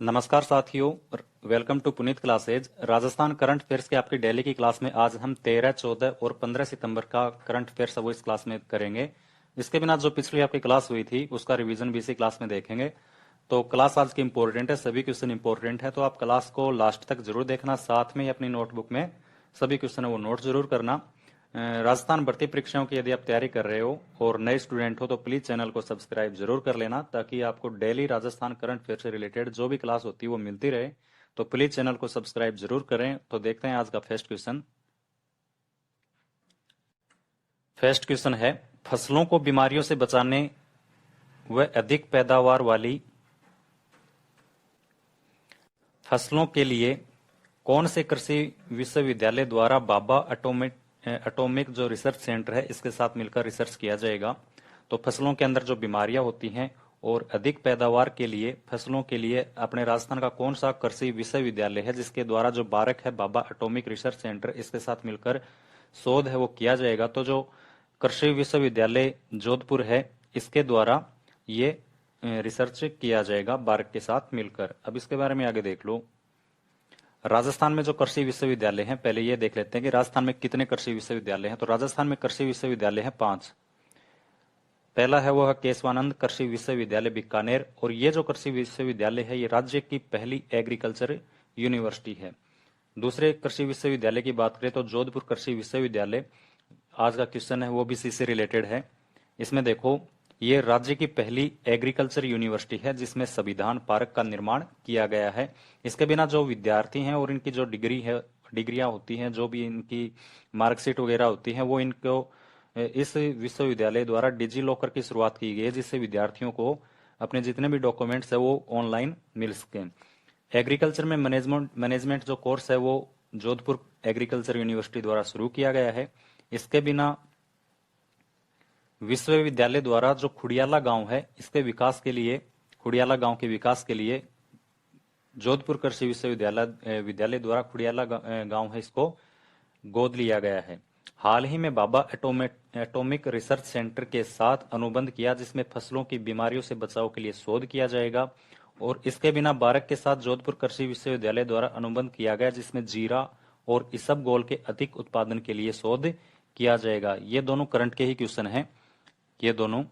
नमस्कार साथियों, welcome to Puneet classes. Rajasthan current affairs की आपकी डेली की क्लास में आज हम 13, 14 और 15 सितंबर का करंट अफेयर्स वो इस क्लास में करेंगे। इसके बिना जो पिछली आपकी क्लास हुई थी उसका रिवीजन भी इसी क्लास में देखेंगे। तो क्लास आज की इंपॉर्टेंट है, सभी क्वेश्चन इंपॉर्टेंट है, तो आप क्लास को लास्ट तक जरूर देखना। साथ में ही अपनी नोटबुक में सभी क्वेश्चन है वो नोट जरूर करना। राजस्थान भर्ती परीक्षाओं की यदि आप तैयारी कर रहे हो और नए स्टूडेंट हो तो प्लीज चैनल को सब्सक्राइब जरूर कर लेना, ताकि आपको डेली राजस्थान करंट अफेयर से रिलेटेड जो भी क्लास होती है वो मिलती रहे। तो प्लीज चैनल को सब्सक्राइब जरूर करें। तो देखते हैं आज का फर्स्ट क्वेश्चन। फर्स्ट क्वेश्चन है, फसलों को बीमारियों से बचाने व अधिक पैदावार वाली फसलों के लिए कौन से कृषि विश्वविद्यालय द्वारा बाबा एटॉमिक जो रिसर्च सेंटर है इसके साथ मिलकर रिसर्च किया जाएगा। तो फसलों के अंदर जो बीमारियां होती हैं और अधिक पैदावार के लिए फसलों के लिए अपने राजस्थान का कौन सा कृषि विश्वविद्यालय है जिसके द्वारा जो बारक है बाबा एटॉमिक रिसर्च सेंटर इसके साथ मिलकर शोध है वो किया जाएगा। तो जो कृषि विश्वविद्यालय जोधपुर है इसके द्वारा ये रिसर्च किया जाएगा बारक के साथ मिलकर। अब इसके बारे में आगे देख लो। राजस्थान में जो कृषि विश्वविद्यालय हैं, पहले ये देख लेते हैं कि राजस्थान में कितने कृषि विश्वविद्यालय हैं। तो राजस्थान में कृषि विश्वविद्यालय हैं 5। पहला है वो है केशवानंद कृषि विश्वविद्यालय बीकानेर, और ये जो कृषि विश्वविद्यालय है ये राज्य की पहली एग्रीकल्चर यूनिवर्सिटी है। दूसरे कृषि विश्वविद्यालय की बात करें तो जोधपुर कृषि विश्वविद्यालय, आज का क्वेश्चन है वो भी इसी से रिलेटेड है। इसमें देखो, ये राज्य की पहली एग्रीकल्चर यूनिवर्सिटी है जिसमें संविधान पार्क का निर्माण किया गया है। इसके बिना जो विद्यार्थी हैं और इनकी जो डिग्रियां होती हैं, जो भी इनकी मार्कशीट वगैरह होती हैं, वो इनको इस विश्वविद्यालय द्वारा डिजी लॉकर की शुरुआत की गई है, जिससे विद्यार्थियों को अपने जितने भी डॉक्यूमेंट्स है वो ऑनलाइन मिल सके। एग्रीकल्चर में मैनेजमेंट जो कोर्स है वो जोधपुर एग्रीकल्चर यूनिवर्सिटी द्वारा शुरू किया गया है। इसके बिना विश्वविद्यालय द्वारा जो खुडियाला गांव है इसके विकास के लिए, खुडियाला गांव के विकास के लिए जोधपुर कृषि विश्वविद्यालय द्वारा खुडियाला गांव है इसको गोद लिया गया है। हाल ही में बाबा एटॉमिक रिसर्च सेंटर के साथ अनुबंध किया जिसमें फसलों की बीमारियों से बचाव के लिए शोध किया जाएगा। और इसके बिना बारक के साथ जोधपुर कृषि विश्वविद्यालय द्वारा अनुबंध किया गया जिसमें जीरा और इसबगोल के अधिक उत्पादन के लिए शोध किया जाएगा। ये दोनों करंट के ही क्वेश्चन हैं, ये दोनों,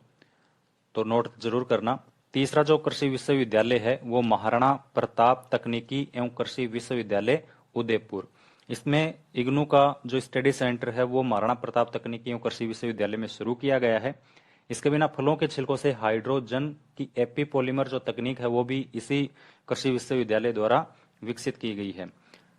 तो नोट जरूर करना। तीसरा जो कृषि विश्वविद्यालय है वो महाराणा प्रताप तकनीकी एवं कृषि विश्वविद्यालय उदयपुर। इसमें इग्नू का जो स्टडी सेंटर है वो महाराणा प्रताप तकनीकी एवं कृषि विश्वविद्यालय में शुरू किया गया है। इसके बिना फलों के छिलकों से हाइड्रोजन की एपीपॉलीमर जो तकनीक है वो भी इसी कृषि विश्वविद्यालय द्वारा विकसित की गई है।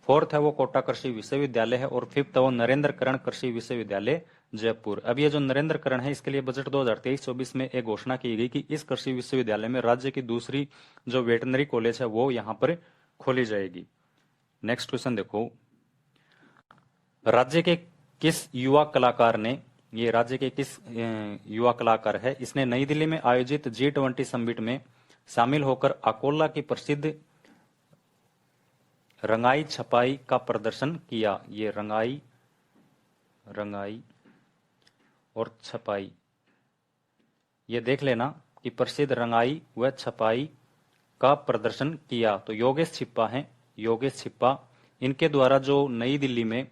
फोर्थ है वो कोटा कृषि विश्वविद्यालय है, और फिफ्थ है वो नरेंद्र करण कृषि विश्वविद्यालय जयपुर। अब ये जो नरेंद्र करण है इसके लिए बजट 2023-24 में एक घोषणा की गई कि इस कृषि विश्वविद्यालय में राज्य की दूसरी जो वेटनरी कॉलेज है वो यहाँ पर खोली जाएगी। नेक्स्ट क्वेश्चन देखो, राज्य के किस युवा कलाकार ने, ये राज्य के किस युवा कलाकार है, इसने नई दिल्ली में आयोजित G20 समिट में शामिल होकर अकोला की प्रसिद्ध रंगाई छपाई का प्रदर्शन किया। ये रंगाई और छपाई, ये देख लेना कि प्रसिद्ध रंगाई व छपाई का प्रदर्शन किया। तो योगेश छिप्पा हैं, योगेश छिप्पा, इनके द्वारा जो नई दिल्ली में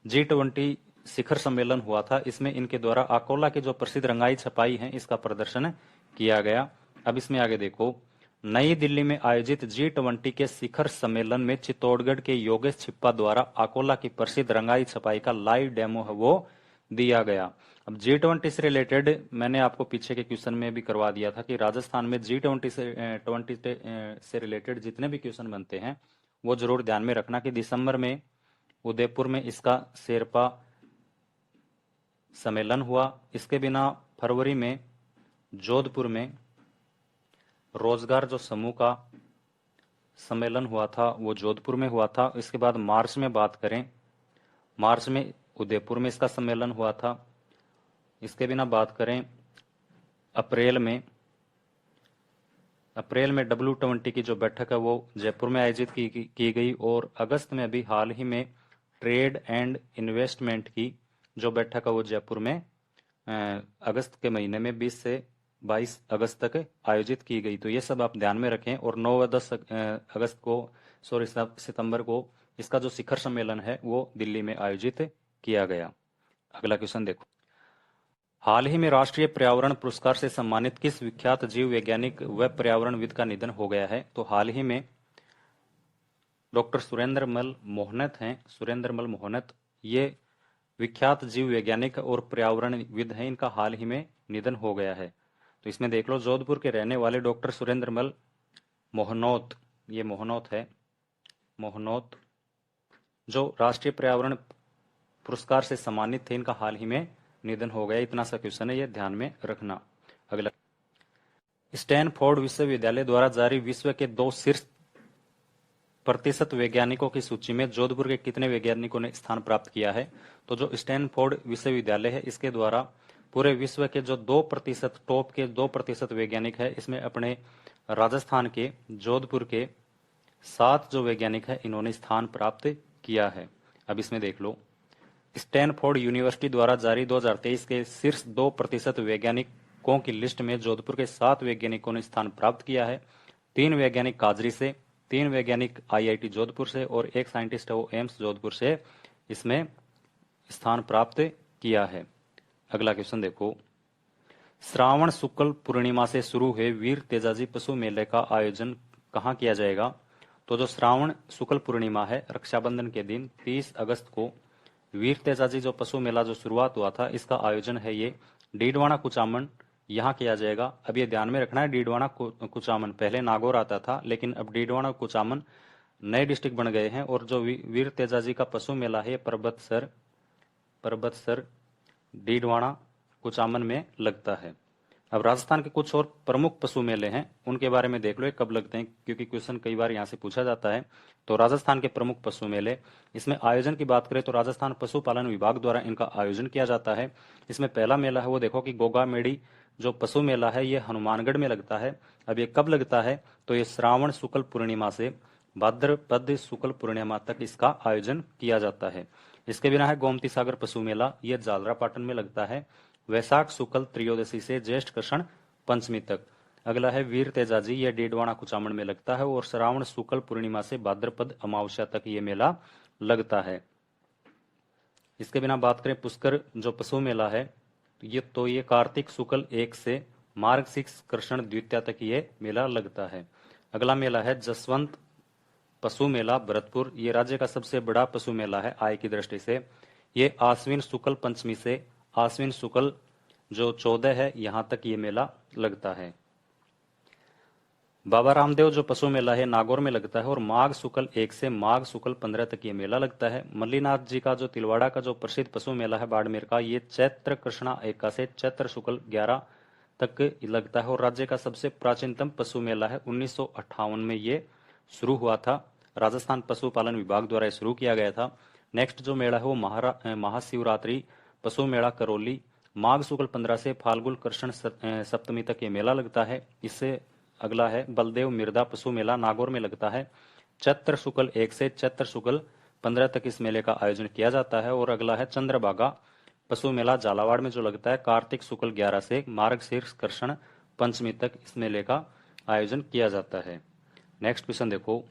G20 शिखर सम्मेलन हुआ था इसमें इनके द्वारा अकोला की जो प्रसिद्ध रंगाई छपाई है इसका प्रदर्शन किया गया। अब इसमें आगे देखो, नई दिल्ली में आयोजित G20 के शिखर सम्मेलन में चित्तौड़गढ़ के योगेश छिप्पा द्वारा अकोला की प्रसिद्ध रंगाई छपाई का लाइव डेमो है वो दिया गया। अब G20 से रिलेटेड मैंने आपको पीछे के क्वेश्चन में भी करवा दिया था कि राजस्थान में G20 से रिलेटेड जितने भी क्वेश्चन बनते हैं वो जरूर ध्यान में रखना कि दिसंबर में उदयपुर में इसका शेरपा सम्मेलन हुआ। इसके बिना फरवरी में जोधपुर में रोजगार जो समूह का सम्मेलन हुआ था वो जोधपुर में हुआ था। इसके बाद मार्च में बात करें, मार्च में उदयपुर में इसका सम्मेलन हुआ था। इसके बिना बात करें अप्रैल में W20 की जो बैठक है वो जयपुर में आयोजित की गई। और अगस्त में अभी हाल ही में ट्रेड एंड इन्वेस्टमेंट की जो बैठक है वो जयपुर में अगस्त के महीने में 20 से 22 अगस्त तक आयोजित की गई। तो ये सब आप ध्यान में रखें। और 9 व 10 अगस्त को सितंबर को इसका जो शिखर सम्मेलन है वो दिल्ली में आयोजित किया गया। अगला क्वेश्चन देखो, हाल ही में राष्ट्रीय पर्यावरण पुरस्कार से सम्मानित किस विख्यात जीव वैज्ञानिक व पर्यावरणविद का निधन हो गया है? तो हाल ही में डॉक्टर सुरेंद्रमल मोहनत हैं। सुरेंद्रमल मोहनत ये विख्यात जीव वैज्ञानिक और पर्यावरणविद हैं, इनका हाल ही में निधन हो गया है। तो इसमें देख लो, जोधपुर के रहने वाले डॉक्टर सुरेंद्रमल मोहनोत, ये मोहनोत है, मोहनोत जो राष्ट्रीय पर्यावरण पुरस्कार से सम्मानित थे, इनका हाल ही में निधन हो गया। इतना सा क्वेश्चन है, ये ध्यान में रखना। अगला, स्टैनफोर्ड विश्वविद्यालय द्वारा जारी विश्व के 2 शीर्ष प्रतिशत वैज्ञानिकों की सूची में जोधपुर के कितने वैज्ञानिकों ने स्थान प्राप्त किया है? तो जो स्टैनफोर्ड विश्वविद्यालय है, इसके द्वारा पूरे विश्व के जो 2% टॉप के 2% वैज्ञानिक है, इसमें अपने राजस्थान के जोधपुर के 7 जो वैज्ञानिक है, इन्होंने स्थान प्राप्त किया है। अब इसमें देख लो, स्टैनफोर्ड यूनिवर्सिटी द्वारा जारी 2023 के शीर्ष 2% वैज्ञानिकों की लिस्ट में जोधपुर के 7 वैज्ञानिकों ने स्थान प्राप्त किया है। 3 वैज्ञानिक काजरी से, 3 वैज्ञानिक IIT जोधपुर से और 1 साइंटिस्ट है वो एम्स जोधपुर से इसमें स्थान प्राप्त किया है। अगला क्वेश्चन देखो, श्रावण शुक्ल पूर्णिमा से शुरू हुए वीर तेजाजी पशु मेले का आयोजन कहाँ किया जाएगा? तो जो श्रावण शुक्ल पूर्णिमा है, रक्षाबंधन के दिन 30 अगस्त को वीर तेजाजी जो पशु मेला जो शुरुआत हुआ था, इसका आयोजन है ये डीडवाना कुचामन यहाँ किया जाएगा। अब ये ध्यान में रखना है, डीडवाना कुचामन पहले नागौर आता था, लेकिन अब डीडवाना कुचामन नए डिस्ट्रिक्ट बन गए हैं। और जो वीर तेजाजी का पशु मेला है, परबतसर डीडवाना कुचामन में लगता है। अब राजस्थान के कुछ और प्रमुख पशु मेले हैं, उनके बारे में देख लो कब लगते हैं, क्योंकि क्वेश्चन कई बार यहाँ से पूछा जाता है। तो राजस्थान के प्रमुख पशु मेले, इसमें आयोजन की बात करें तो राजस्थान पशुपालन विभाग द्वारा इनका आयोजन किया जाता है। इसमें पहला मेला है वो देखो कि गोगा मेड़ी जो पशु मेला है, ये हनुमानगढ़ में लगता है। अब ये कब लगता है? तो ये श्रावण शुक्ल पूर्णिमा से भाद्रपद शुक्ल पूर्णिमा तक इसका आयोजन किया जाता है। इसके बिना है गोमती सागर पशु मेला, ये जालरापाटन में लगता है वैशाख शुक्ल त्रयोदशी से ज्येष्ठ कृष्ण पंचमी तक। अगला है वीर तेजाजी, ये डीडवाना कुचामन में लगता है और श्रावण शुक्ल पूर्णिमा से भाद्रपद अमावस्या तक ये मेला लगता है। इसके बिना बात करें पुष्कर जो पशु मेला है, ये कार्तिक शुक्ल 1 से मार्गशीर्ष कृष्ण द्वितीया तक ये मेला लगता है। अगला मेला है जसवंत पशु मेला भरतपुर, ये राज्य का सबसे बड़ा पशु मेला है आय की दृष्टि से। ये आश्विन शुक्ल पंचमी से आश्विन शुक्ल जो 14 है यहाँ तक ये मेला लगता है। बाबा रामदेव जो पशु मेला है नागौर में लगता है और माघ शुक्ल 1 से माघ शुक्ल 15 तक ये मेला लगता है। मल्लीनाथ जी का जो तिलवाड़ा का जो प्रसिद्ध पशु मेला है बाड़मेर का, ये चैत्र कृष्णा 1 से चैत्र शुक्ल 11 तक लगता है और राज्य का सबसे प्राचीनतम पशु मेला है। 1958 में ये शुरू हुआ था, राजस्थान पशुपालन विभाग द्वारा शुरू किया गया था। नेक्स्ट जो मेला है वो महाशिवरात्रि पशु मेला करौली, माघ शुक्ल 15 से फाल्गुन कृष्ण सप्तमी तक ये मेला लगता है। इससे अगला है बलदेव मिर्दा पशु मेला नागौर में लगता है। चैत्र शुक्ल 1 से चैत्र शुक्ल 15 तक इस मेले का आयोजन किया जाता है। और अगला है चंद्रभागा पशु मेला झालावाड़ में जो लगता है कार्तिक शुक्ल 11 से मार्गशीर्ष कृष्ण पंचमी तक इस मेले का आयोजन किया जाता है। नेक्स्ट क्वेश्चन देखो,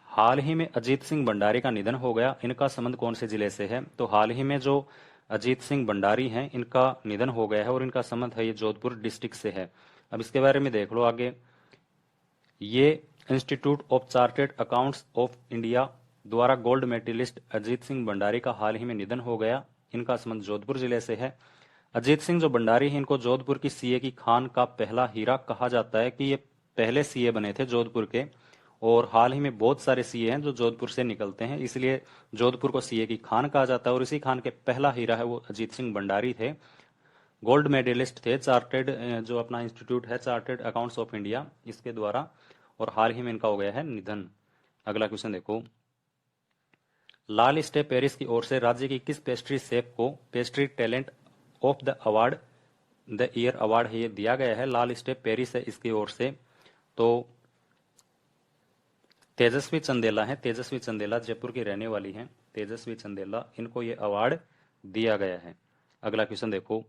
हाल ही में अजीत सिंह भंडारी का निधन हो गया, इनका संबंध कौन से जिले से है? तो हाल ही में जो अजीत सिंह भंडारी हैं, इनका निधन हो गया है और इनका संबंध है ये जोधपुर डिस्ट्रिक्ट से है। अब इसके बारे में देख लो आगे, ये institute of chartered accounts of India द्वारा गोल्ड मेडलिस्ट अजीत सिंह भंडारी का हाल ही में निधन हो गया, इनका संबंध जोधपुर जिले से है। अजीत सिंह जो भंडारी है, इनको जोधपुर की सीए की खान का पहला हीरा कहा जाता है कि ये पहले सीए बने थे जोधपुर के, और हाल ही में बहुत सारे सीए हैं जो जोधपुर से निकलते हैं, इसलिए जोधपुर को सीए की खान कहा जाता है। और इसी खान के पहला हीरा है वो अजीत सिंह भंडारी थे, गोल्ड मेडलिस्ट थे चार्टेड जो अपना इंस्टीट्यूट है चार्टेड अकाउंट्स ऑफ इंडिया इसके द्वारा, और हाल ही में इनका हो गया है निधन। अगला क्वेश्चन देखो, लाल स्टे पेरिस की ओर से राज्य की किस पेस्ट्री शेफ को pastry talent of the award the year award है ये दिया गया है? लाल स्टे पेरिस है इसकी ओर से, तो तेजस्वी चंदेला है, तेजस्वी चंदेला जयपुर की रहने वाली हैं, तेजस्वी चंदेला, इनको ये अवार्ड दिया गया है। अगला क्वेश्चन देखो,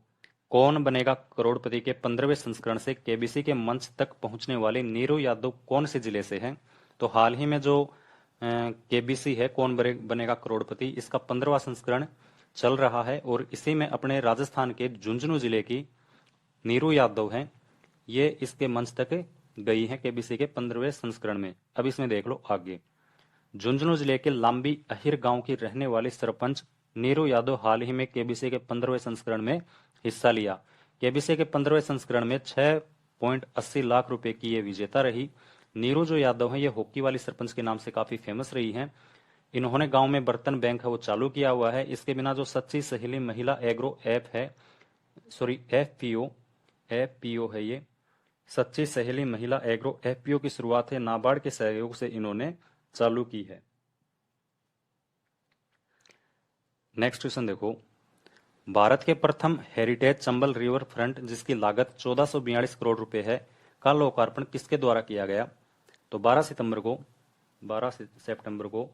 कौन बनेगा करोड़पति के 15वें संस्करण से केबीसी के मंच तक पहुंचने वाले नीरू यादव कौन से जिले से हैं? तो हाल ही में जो केबीसी है कौन बनेगा करोड़पति, इसका 15वां संस्करण चल रहा है और इसी में अपने राजस्थान के झुंझुनू जिले की नीरू यादव हैं, ये इसके मंच तक गई हैं केबीसी के 15वें संस्करण में। अब इसमें देख लो आगे। झुंझुनू जिले के लांबी अहिर गांव की रहने वाली सरपंच नीरू यादव हाल ही में केबीसी के 15वें संस्करण में हिस्सा लिया। केबीसी के 15वें संस्करण में 6.80 लाख रुपए की ये विजेता रही। नीरू जो यादव है ये हॉकी वाली सरपंच के नाम से काफी फेमस रही है। इन्होंने गांव में बर्तन बैंक है वो चालू किया हुआ है। इसके बिना जो सच्ची सहेली महिला एग्रो ऐप है, सॉरी एफपीओ है, ये सच्ची सहेली महिला एग्रो एफपीओ की शुरुआत है नाबार्ड के सहयोग से इन्होंने चालू की है। नेक्स्ट क्वेश्चन देखो, भारत के प्रथम हेरिटेज चंबल रिवर फ्रंट जिसकी लागत 1442 करोड़ रुपए है का लोकार्पण किसके द्वारा किया गया? तो 12 सितंबर को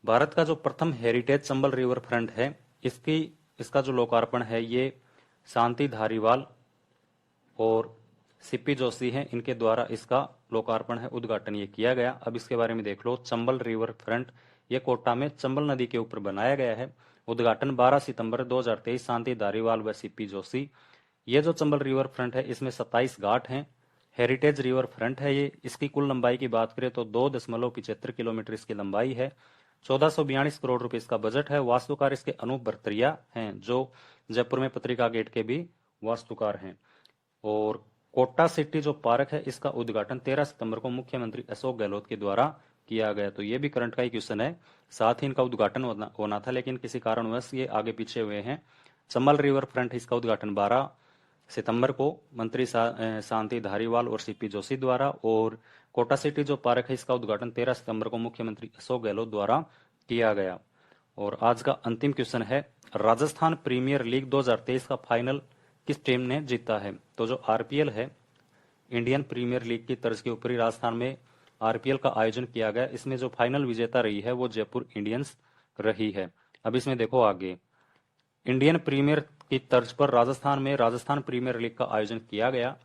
भारत का जो प्रथम हेरिटेज चंबल रिवर फ्रंट है इसका जो लोकार्पण है ये शांति धारीवाल और सीपी जोशी हैं, इनके द्वारा इसका लोकार्पण है उद्घाटन ये किया गया। अब इसके बारे में देख लो। चंबल रिवर फ्रंट ये कोटा में चंबल नदी के ऊपर बनाया गया है। उद्घाटन 12 सितंबर 2023 शांति धारीवाल व सीपी जोशी। ये जो चंबल रिवर फ्रंट है इसमें 27 घाट हैं। हेरिटेज रिवर फ्रंट है ये। इसकी कुल लंबाई की बात करें तो 2.75 किलोमीटर इसकी लंबाई है। 1442 करोड़ रुपए इसका बजट है। वास्तुकार इसके अनूप भरतरिया हैं जो जयपुर में पत्रिका गेट के भी वास्तुकार हैं। और कोटा सिटी जो पार्क है इसका उद्घाटन 13 सितंबर को मुख्यमंत्री अशोक गहलोत के द्वारा किया गया। तो ये भी करंट का ही क्वेश्चन है। साथ ही इनका उद्घाटन होना था लेकिन किसी कारणवश ये आगे पीछे हुए हैं। चंबल रिवर फ्रंट इसका उद्घाटन 12 सितंबर को मंत्री शांति धारीवाल और सीपी जोशी द्वारा, और कोटा सिटी जो पार्क है इसका उद्घाटन 13 सितंबर को मुख्यमंत्री अशोक गहलोत द्वारा किया गया। और आज का अंतिम क्वेश्चन है, राजस्थान प्रीमियर लीग 2023 का फाइनल किस टीम ने जीता है? तो जो आरपीएल है, इंडियन प्रीमियर लीग की तर्ज के ऊपर ही राजस्थान में आरपीएल का आयोजन किया गया। इसमें जो फाइनल विजेता रही है वो जयपुर इंडियंस रही है। अब इसमें देखो आगे, इंडियन प्रीमियर की तर्ज पर राजस्थान में राजस्थान प्रीमियर लीग का आयोजन किया गया।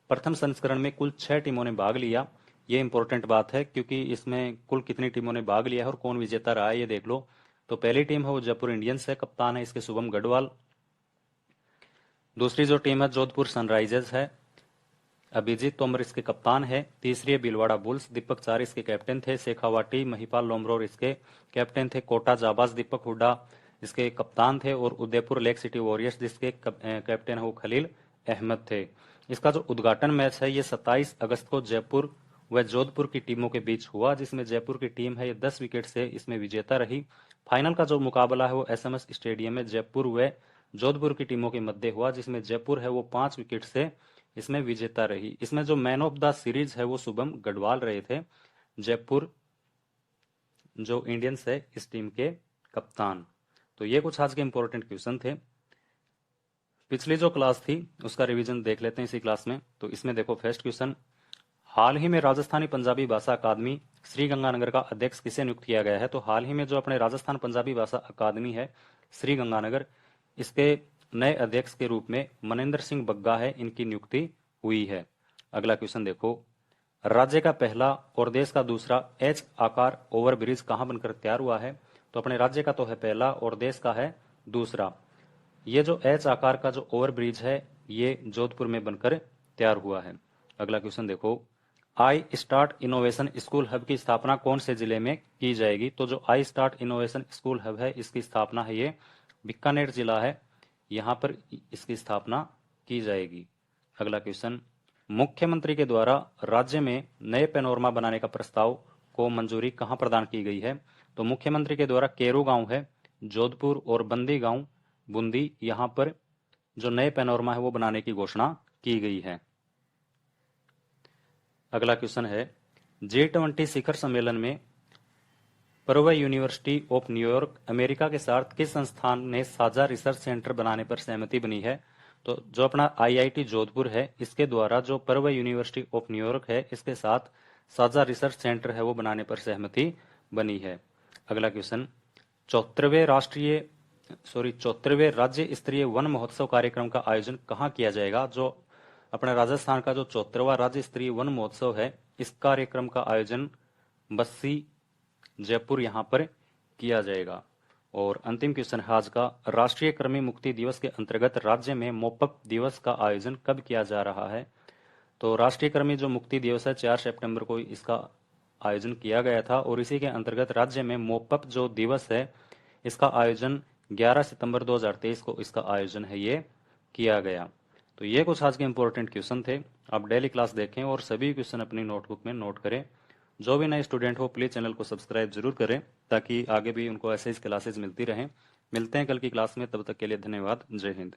प्रथम संस्करण में कुल 6 टीमों ने भाग लिया। ये इंपॉर्टेंट बात है क्योंकि इसमें कुल कितनी टीमों ने भाग लिया है और कौन विजेता रहा है ये देख लो। तो पहली टीम है वो जयपुर इंडियंस है, कप्तान है इसके शुभम गढ़वाल। दूसरी जो टीम है जोधपुर सनराइजर्स है, अभिजीत तोमर इसके कप्तान है। तीसरी है भीलवाड़ा बुल्स, दीपक चार इसके कैप्टन थे। शेखावाटी महिपाल लोमरोर इसके कैप्टन थे। कोटा जाबाज दीपक हुड्डा इसके कप्तान थे। और उदयपुर लेक सिटी वॉरियर्स जिसके कैप्टन है वो खलील अहमद थे। इसका जो उद्घाटन मैच है ये 27 अगस्त को जयपुर व जोधपुर की टीमों के बीच हुआ, जिसमें जयपुर की टीम है ये 10 विकेट से इसमें विजेता रही। फाइनल का जो मुकाबला है वो एसएमएस स्टेडियम में जयपुर व जोधपुर की टीमों के मध्य हुआ, जिसमें जयपुर है वो 5 विकेट से इसमें विजेता रही। इसमें जो मैन ऑफ द सीरीज है वो शुभम गढ़वाल रहे थे, जयपुर जो इंडियंस है इस टीम के कप्तान। तो ये कुछ आज के इंपॉर्टेंट क्वेश्चन थे। पिछली जो क्लास थी उसका रिवीजन देख लेते हैं इसी क्लास में। तो इसमें देखो फर्स्ट क्वेश्चन, हाल ही में राजस्थानी पंजाबी भाषा अकादमी श्री गंगानगर का अध्यक्ष किसे नियुक्त किया गया है? तो हाल ही में जो अपने राजस्थान पंजाबी भाषा अकादमी है श्री गंगानगर, इसके नए अध्यक्ष के रूप में मनेंद्र सिंह बग्गा है, इनकी नियुक्ति हुई है। अगला क्वेश्चन देखो, राज्य का पहला और देश का दूसरा एच आकार ओवरब्रिज कहां बनकर तैयार हुआ है? तो अपने राज्य का तो है पहला और देश का है दूसरा। ये जो एच आकार का जो ओवरब्रिज है ये जोधपुर में बनकर तैयार हुआ है। अगला क्वेश्चन देखो, I start innovation school hub की स्थापना कौन से जिले में की जाएगी? तो जो I start innovation school hub है इसकी स्थापना है ये बीकानेर जिला है, यहां पर इसकी स्थापना की जाएगी। अगला क्वेश्चन, मुख्यमंत्री के द्वारा राज्य में नए पैनोरमा बनाने का प्रस्ताव को मंजूरी कहां प्रदान की गई है? तो मुख्यमंत्री के द्वारा केरू गांव है जोधपुर और बंदी गांव बूंदी, यहां पर जो नए पैनोरमा है वो बनाने की घोषणा की गई है। अगला क्वेश्चन है, G20 शिखर सम्मेलन में पर्व यूनिवर्सिटी ऑफ न्यूयॉर्क अमेरिका के साथ किस संस्थान ने साझा रिसर्च सेंटर बनाने पर सहमति बनी है? तो जो अपना IIT जोधपुर है इसके द्वारा जो पर्व यूनिवर्सिटी ऑफ न्यूयॉर्क है इसके साथ साझा रिसर्च सेंटर है वो बनाने पर सहमति बनी है। अगला क्वेश्चन, 74वें राष्ट्रीय 74वें राज्य स्तरीय वन महोत्सव कार्यक्रम का आयोजन कहाँ किया जाएगा? जो अपने राजस्थान का जो 74वां राज्य स्तरीय वन महोत्सव है, इस कार्यक्रम का आयोजन बस्सी जयपुर यहां पर किया जाएगा। और अंतिम क्वेश्चन है आज का, राष्ट्रीय कृमि मुक्ति दिवस के अंतर्गत राज्य में मोपअप दिवस का आयोजन कब किया जा रहा है? तो राष्ट्रीय कृमि जो मुक्ति दिवस है 4 सितंबर को इसका आयोजन किया गया था और इसी के अंतर्गत राज्य में मोपअप जो दिवस है इसका आयोजन 11 सितंबर 2023 को इसका आयोजन है ये किया गया। तो ये कुछ आज के इंपॉर्टेंट क्वेश्चन थे। आप डेली क्लास देखें और सभी क्वेश्चन अपनी नोटबुक में नोट करें। जो भी नए स्टूडेंट हो प्लीज चैनल को सब्सक्राइब जरूर करें ताकि आगे भी उनको ऐसे ही क्लासेस मिलती रहें। मिलते हैं कल की क्लास में, तब तक के लिए धन्यवाद। जय हिंद।